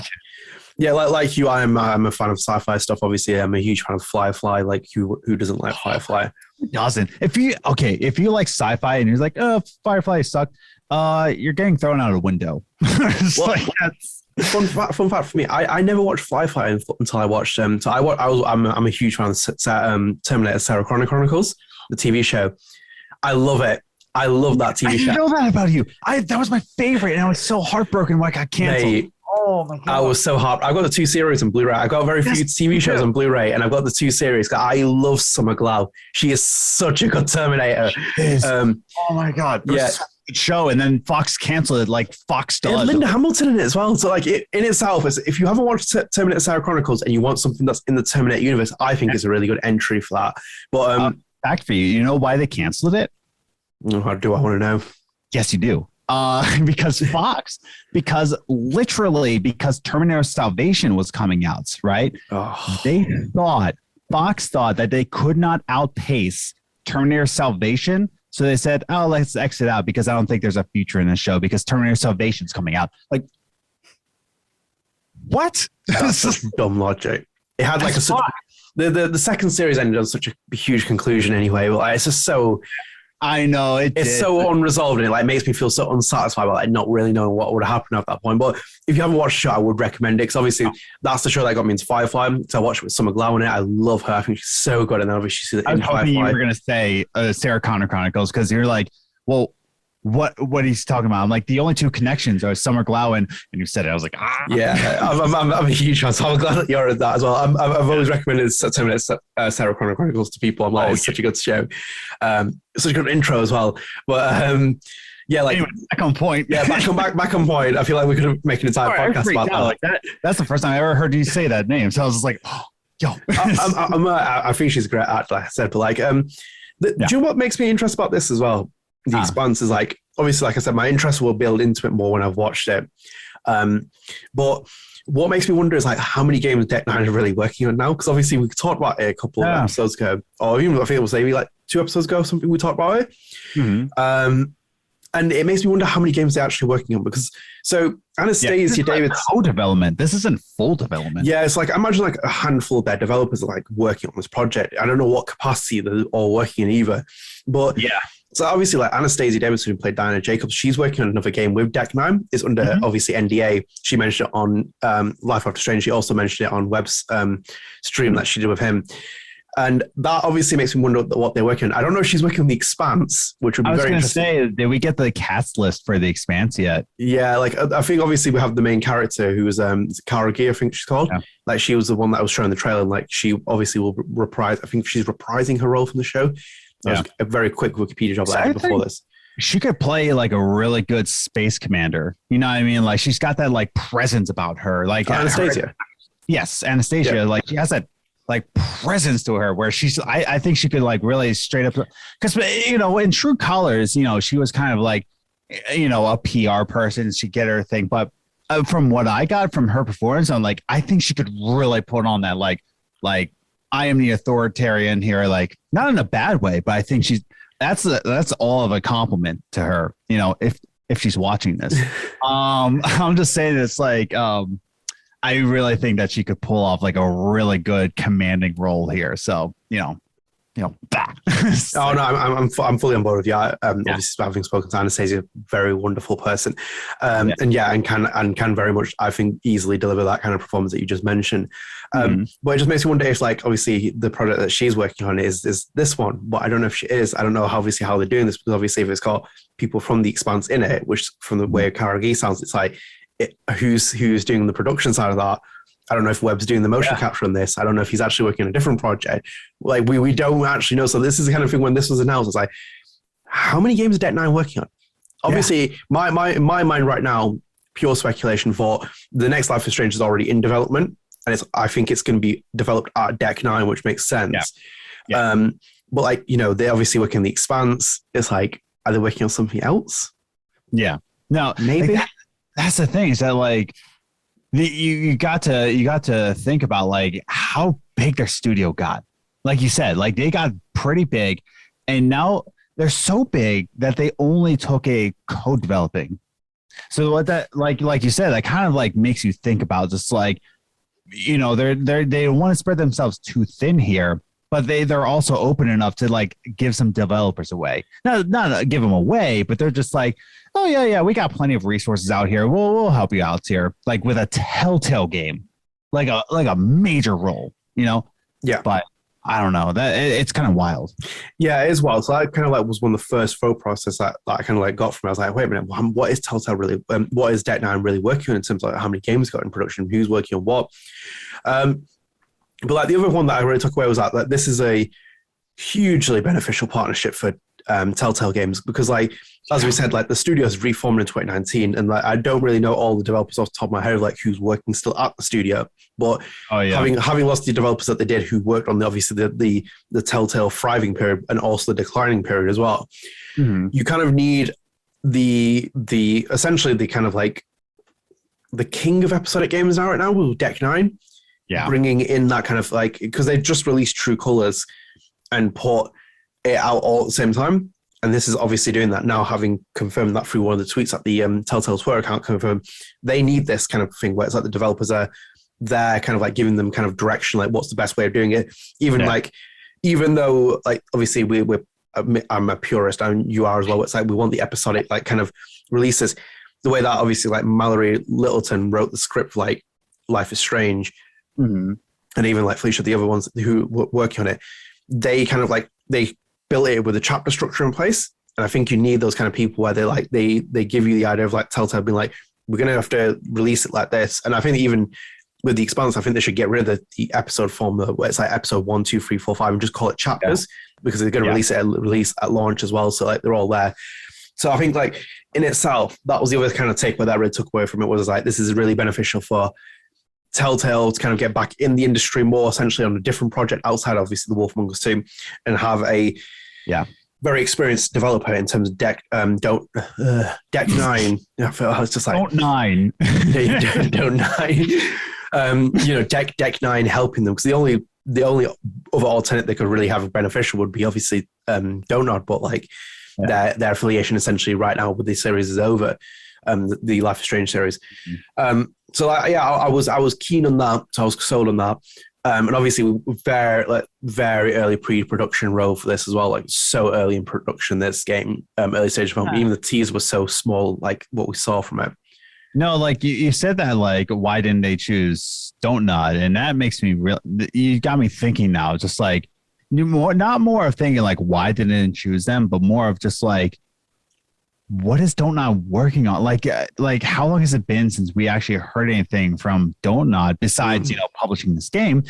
Yeah, like you, I'm a fan of sci-fi stuff. Obviously, I'm a huge fan of Firefly. Like who doesn't like Firefly? Who doesn't? If you like sci-fi and you're like, oh, Firefly sucked, you're getting thrown out a window. Well, like, fun fact for me, I never watched Firefly until I watched so I'm a huge fan of Terminator Sarah Connor Chronicles, the TV show. I love it. I love that TV show. I know that about you. That was my favorite, and I was so heartbroken when I got canceled. Mate, oh my god! I was so hard. I got the 2 series on Blu-ray. I got very few TV shows on Blu-ray, and I've got the 2 series. I love Summer Glau. She is such a good Terminator. She is. Oh my god! Yeah. Show, and then Fox canceled it like Fox does. Linda Hamilton in it as well. So like in itself, if you haven't watched Terminator Sarah Chronicles and you want something that's in the Terminator universe, I think it's a really good entry for that. But fact for you, you know why they canceled it? How do I want to know? Yes, you do. Because Terminator Salvation was coming out, right? Oh. Fox thought that they could not outpace Terminator Salvation. So they said, oh, let's exit out because I don't think there's a future in this show because Terminator Salvation's coming out. Like, what? That's just dumb logic. It had like the second series ended on such a huge conclusion anyway. But it's just so... I know it's so unresolved, and it like makes me feel so unsatisfied by like not really knowing what would happen at that point. But if you haven't watched the show, I would recommend it because obviously that's the show that got me into Firefly. So I watched it with Summer Glau in it. I love her. I think she's so good. And then obviously I was hoping you were going to say Sarah Connor Chronicles because you're like, well, what he's talking about? I'm like, the only 2 connections are Summer Glau and you said it. I was like, ah. Yeah, I'm a huge fan. So I'm glad that you're at that as well. I've always recommended Sarah Connor Chronicles to people. I'm like, it's such a good show. Such a good intro as well. But yeah, like anyway, back on point. Yeah, back on point. I feel like we could make an entire podcast about that. Like that. That's the first time I ever heard you say that name. So I was just like, oh, yo. I think she's a great actor, like I said. But like, do you know what makes me interested about this as well? The Expanse is like, obviously, like I said, my interest will build into it more when I've watched it. But what makes me wonder is like how many games Deck 9 are really working on now? Because obviously we talked about it a couple of episodes ago, or even I think it was maybe like 2 episodes ago, something we talked about it. Mm-hmm. And it makes me wonder how many games they're actually working on because so Anastasia David co-development. This isn't full development. Yeah, it's like I imagine like a handful of their developers are like working on this project. I don't know what capacity they're all working in either, but yeah. So obviously, like Anastasia Davidson, who played Diana Jacobs, she's working on another game with Deck 9. It's under obviously NDA. She mentioned it on Life After Strange. She also mentioned it on Webb's stream that she did with him. And that obviously makes me wonder what they're working on. I don't know if she's working on The Expanse, which would be very interesting. I was going to say, did we get the cast list for The Expanse yet? Yeah, like I think obviously we have the main character who is Karagi, I think she's called. Yeah. Like she was the one that was showing the trailer, and like she obviously will reprise. I think she's reprising her role from the show. That was a very quick Wikipedia job that I had before this. She could play like a really good space commander. You know what I mean? Like she's got that like presence about her. Like Anastasia. Yes, Anastasia. Yeah. Like she has that like presence to her where she's I think she could like really straight up because you know in True Colors, you know, she was kind of like, you know, a PR person. She'd get her thing. But from what I got from her performance, I'm like, I think she could really put on that like I am the authoritarian here, like not in a bad way, but I think that's all of a compliment to her, you know, if she's watching this. I'm just saying it's like I really think that she could pull off like a really good commanding role here. So, you know, that. Oh no, I'm fully on board with you. Obviously, having spoken to Anastasia, very wonderful person, and can very much, I think, easily deliver that kind of performance that you just mentioned. But it just makes me wonder if, like, obviously, the product that she's working on is this one, but I don't know if she is. I don't know how they're doing this because obviously, if it's got people from The Expanse in it, which from the way Karagi sounds, it's like who's doing the production side of that. I don't know if Webb's doing the motion capture on this. I don't know if he's actually working on a different project. Like we don't actually know. So this is the kind of thing when this was announced, it's like, how many games is Deck 9 working on? Obviously, my mind right now, pure speculation for the next Life is Strange is already in development. And I think it's going to be developed at Deck 9, which makes sense. Yeah. But like, you know, they obviously work in The Expanse. It's like, are they working on something else? Yeah. No, maybe. Like that's the thing is that like, you got to think about like how big their studio got. Like you said, like they got pretty big, and now they're so big that they only took a co-developing. So what that like you said, that kind of like makes you think about just like they don't want to spread themselves too thin here, but they're also open enough to like give some developers away. Not give them away, but they're just like, oh yeah, we got plenty of resources out here. We'll help you out here, like with a Telltale game, like a major role, Yeah, but. I don't know. It's kind of wild. Yeah, it is wild. So that kind of like was one of the first thought process that I kind of like got from. I was like, wait a minute, what is Telltale really? What is Deck Nine really working on in terms of like how many games got in production? Who's working on what? But like the other one that I really took away was that this is a hugely beneficial partnership for Telltale Games because like as we said, like the studio has reformed in 2019, and like I don't really know all the developers off the top of my head, like who's working still at the studio. But having lost the developers that they did, who worked on the Telltale thriving period and also the declining period as well, you kind of need the essentially the kind of like the king of episodic games now right now with Deck Nine, bringing in that kind of like because they just released True Colors and put it out all at the same time. And this is obviously doing that now, having confirmed that through one of the tweets that the Telltale Twitter account confirmed. They need this kind of thing where it's like the developers are there kind of like giving them kind of direction, like what's the best way of doing it. Even though like obviously I'm a purist and you are as well. It's like we want the episodic like kind of releases. The way that obviously like Mallory Littleton wrote the script for, like Life is Strange, and even like Felicia, the other ones who were working on it, they kind of like they built it with a chapter structure in place. And I think you need those kind of people where they give you the idea of like Telltale being like, we're going to have to release it like this. And I think even with the Expanse, I think they should get rid of the episode formula where it's like episode 1, 2, 3, 4, 5 and just call it chapters because they're going to release at launch as well. So like they're all there. So I think like in itself, that was the other kind of takeaway that I really took away from it was like, this is really beneficial for Telltale to kind of get back in the industry more essentially on a different project outside obviously the Wolfmongers team and have a very experienced developer in terms of Deck Nine. I feel I was just like Don't Nine. Don't Nine. Deck Nine helping them because the only other alternate they could really have beneficial would be obviously Dontnod, but like their affiliation essentially right now with this series is over. The Life is Strange series. I was keen on that, so I was sold on that. And obviously, very early pre-production role for this as well. Like so early in production, this game, early stage development. Even the teaser was so small, like what we saw from it. No, like you said that, like why didn't they choose Dontnod? And that makes me real. You got me thinking now. Just like not more of thinking like why didn't they choose them, but more of just like what is Dontnod working on? Like how long has it been since we actually heard anything from Dontnod besides, publishing this game?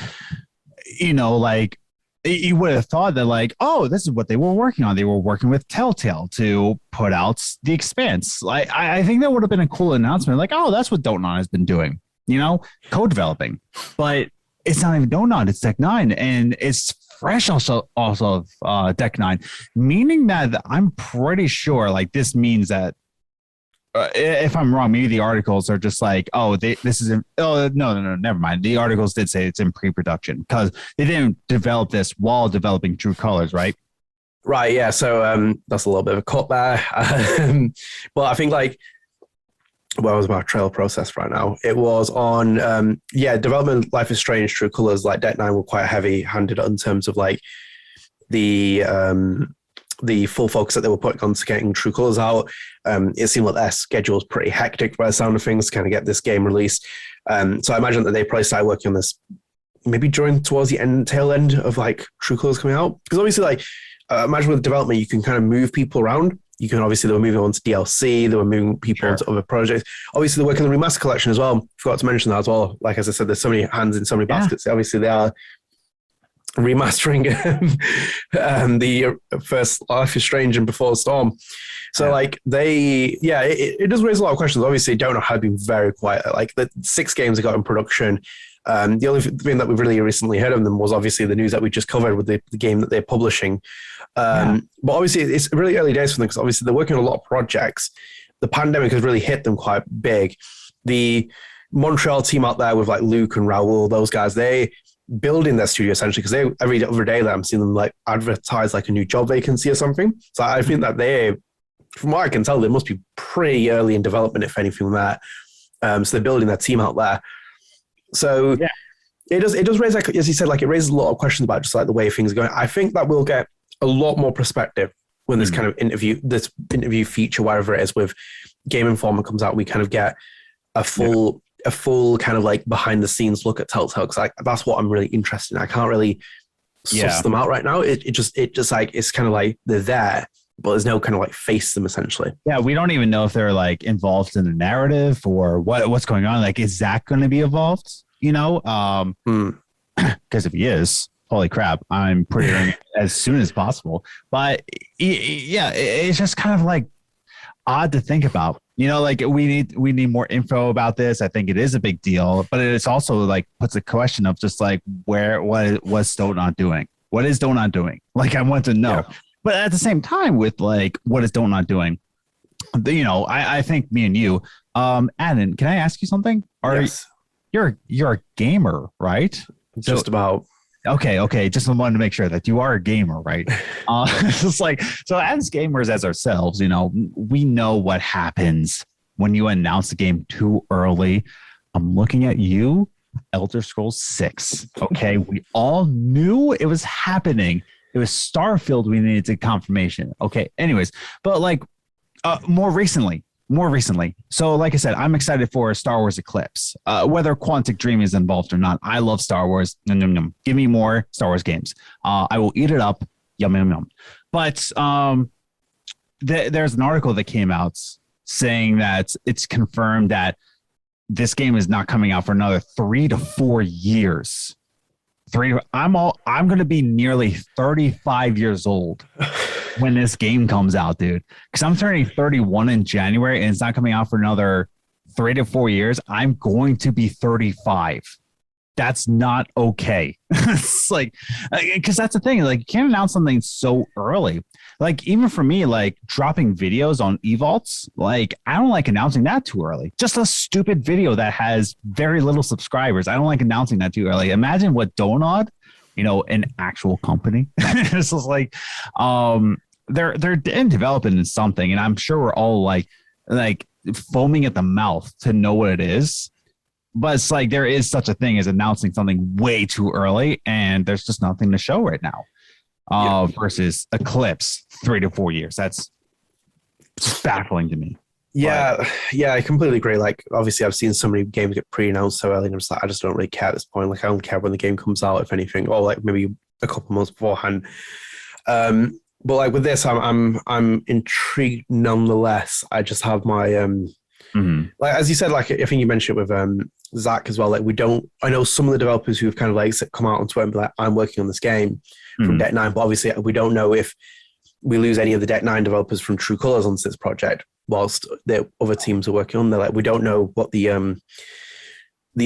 Like you would have thought that like, oh, this is what they were working on. They were working with Telltale to put out The Expanse. Like I think that would have been a cool announcement. Like, oh, that's what Dontnod has been doing, co-developing. But it's not even Dontnod, it's Deck Nine. And it's fresh also of Deck Nine, meaning that I'm pretty sure like this means that if I'm wrong, maybe the articles are just like, oh, this is no, never mind. The articles did say it's in pre-production because they didn't develop this while developing True Colors, right? Right, yeah. So that's a little bit of a cut there. But I think like what was my trailer process right now? It was on, development Life is Strange, True Colors, like Deck Nine were quite heavy-handed in terms of like the full focus that they were putting on to getting True Colors out. It seemed like their schedule was pretty hectic by the sound of things to kind of get this game released. So I imagine that they probably started working on this maybe towards the tail end of like True Colors coming out. Because obviously like, imagine with development, you can kind of move people around. You can obviously, they were moving on to DLC, they were moving people into other projects. Obviously, they're working on the remaster collection as well. Forgot to mention that as well. Like, as I said, there's so many hands in so many baskets. Obviously, they are remastering the first Life is Strange and Before the Storm. So, it does raise a lot of questions. Obviously, Dontnod had been very quiet. Like, the 6 games they got in production. The only thing that we've really recently heard of them was obviously the news that we just covered with the game that they're publishing. But obviously it's really early days for them because obviously they're working on a lot of projects. The pandemic has really hit them quite big. The Montreal team out there with like Luke and Raul, those guys, they building their studio essentially because they every other day that I'm seeing them like advertise like a new job vacancy or something. So I think that they, from what I can tell, they must be pretty early in development, if anything, there. So they're building their team out there. So It does raise, like, as you said, like it raises a lot of questions about just like the way things are going. I think that we'll get a lot more perspective when this kind of interview feature, whatever it is, with Game Informer comes out. We kind of get a full kind of like behind the scenes look at Telltale, because that's what I'm really interested in. I can't really suss them out right now. It just like, it's kind of like they're there, but there's no kind of like face them essentially. Yeah, we don't even know if they're like involved in the narrative or what's going on. Like, is Zach going to be involved? You know, because if he is, holy crap, I'm pretty as soon as possible. But yeah, it's just kind of like odd to think about. You know, like we need more info about this. I think it is a big deal, but it's also like puts a question of just like what was Dontnod doing? What is Dontnod doing? Like, I want to know. Yeah. But at the same time, with like what is Dontnod doing? You know, I think me and you, Adnan, can I ask you something? Yes. You're a gamer, right? Just about. Okay. Just wanted to make sure that you are a gamer, right? It's like, so as gamers as ourselves, you know, we know what happens when you announce the game too early. I'm looking at you, Elder Scrolls 6. Okay, we all knew it was happening. It was Starfield. We needed the confirmation. Okay. Anyways, but like more recently. So like I said, I'm excited for Star Wars Eclipse, whether Quantic Dream is involved or not. I love Star Wars. Yum, yum, yum. Give me more Star Wars games. I will eat it up. Yum, yum, yum. But there's an article that came out saying that it's confirmed that this game is not coming out for another 3 to 4 years. I'm going to be nearly 35 years old when this game comes out, dude, because I'm turning 31 in January and it's not coming out for another 3 to 4 years. I'm going to be 35. That's not okay. It's like, because that's the thing, like you can't announce something so early. Like even for me, like dropping videos on Evalts, like I don't like announcing that too early. Just a stupid video that has very little subscribers. I don't like announcing that too early. Imagine what Dontnod, you know, an actual company. This is like, they're in developing something, and I'm sure we're all like foaming at the mouth to know what it is. But it's like there is such a thing as announcing something way too early, and there's just nothing to show right now. Versus Eclipse, 3 to 4 years. That's just baffling to me. Yeah, I completely agree. Like, obviously, I've seen so many games get pre-announced so early, and I'm just like, I just don't really care at this point. Like, I don't care when the game comes out, if anything, or like maybe a couple months beforehand. But like with this, I'm intrigued nonetheless. I just have my like as you said, like I think you mentioned it with Zach as well. Like I know some of the developers who've kind of like come out on Twitter and be like, I'm working on this game from Deck 9, but obviously we don't know if we lose any of the Deck 9 developers from True Colors onto this project whilst the other teams are working on there. Like we don't know what the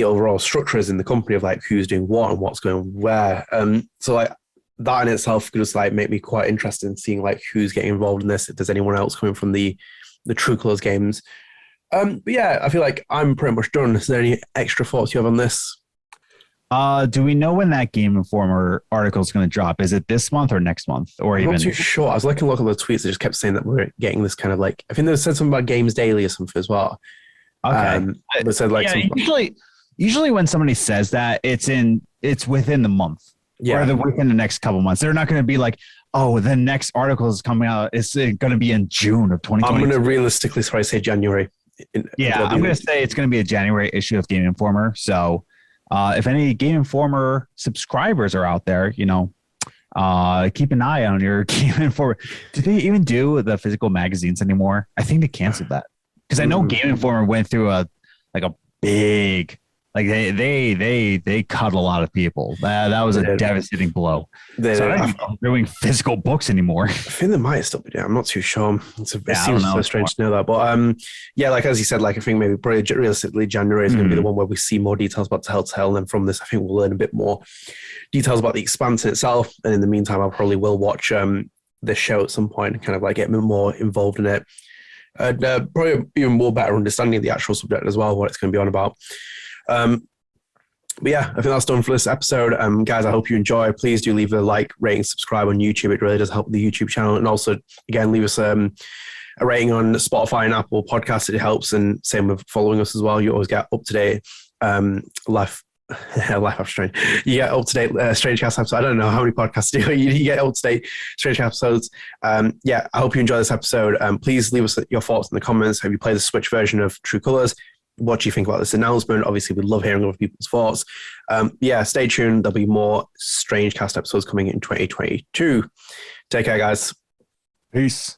overall structure is in the company of like who's doing what and what's going where. So like that in itself could just like make me quite interested in seeing like who's getting involved in this, if there's anyone else coming from the True Colors games. But yeah, I feel like I'm pretty much done. Is there any extra thoughts you have on this? Do we know when that Game Informer article is going to drop? Is it this month or next month? Or I'm even not too sure. I was looking at the tweets that just kept saying that we're getting this kind of like, I think they said something about Games Daily or something as well. Okay. They said like usually when somebody says that, it's within the month. Yeah. Or within the next couple months. They're not going to be like, oh, the next article is coming out. It's going to be in June of 2020. I'm going to realistically say January. I'm going to say it's going to be a January issue of Game Informer. So if any Game Informer subscribers are out there, you know, keep an eye on your Game Informer. Do they even do the physical magazines anymore? I think they canceled that because I know Game Informer went through a big, like they cut a lot of people. That was a devastating blow. So I don't think they're doing physical books anymore. I think they might still be doing. I'm not too sure. It seems so strange to know that. But yeah, like as you said, like I think maybe probably realistically January is going to be the one where we see more details about Telltale, and then from this, I think we'll learn a bit more details about the Expanse in itself. And in the meantime, I probably will watch this show at some point and kind of like get more involved in it. Probably even more better understanding of the actual subject as well, what it's going to be on about. But yeah, I think that's done for this episode. Guys, I hope you enjoy. Please do leave a like, rating, subscribe on YouTube. It really does help the YouTube channel. And also, again, leave us a rating on Spotify and Apple Podcasts. It helps. And same with following us as well. You always get up-to-date live Life After Strange. You get up-to-date StrangeCast episodes. I don't know how many podcasts do you get up-to-date StrangeCast episodes. Yeah, I hope you enjoy this episode. Please leave us your thoughts in the comments. Have you played the Switch version of True Colors? What do you think about this announcement? Obviously, we love hearing other people's thoughts. Yeah, stay tuned. There'll be more StrangeCast episodes coming in 2022. Take care, guys. Peace.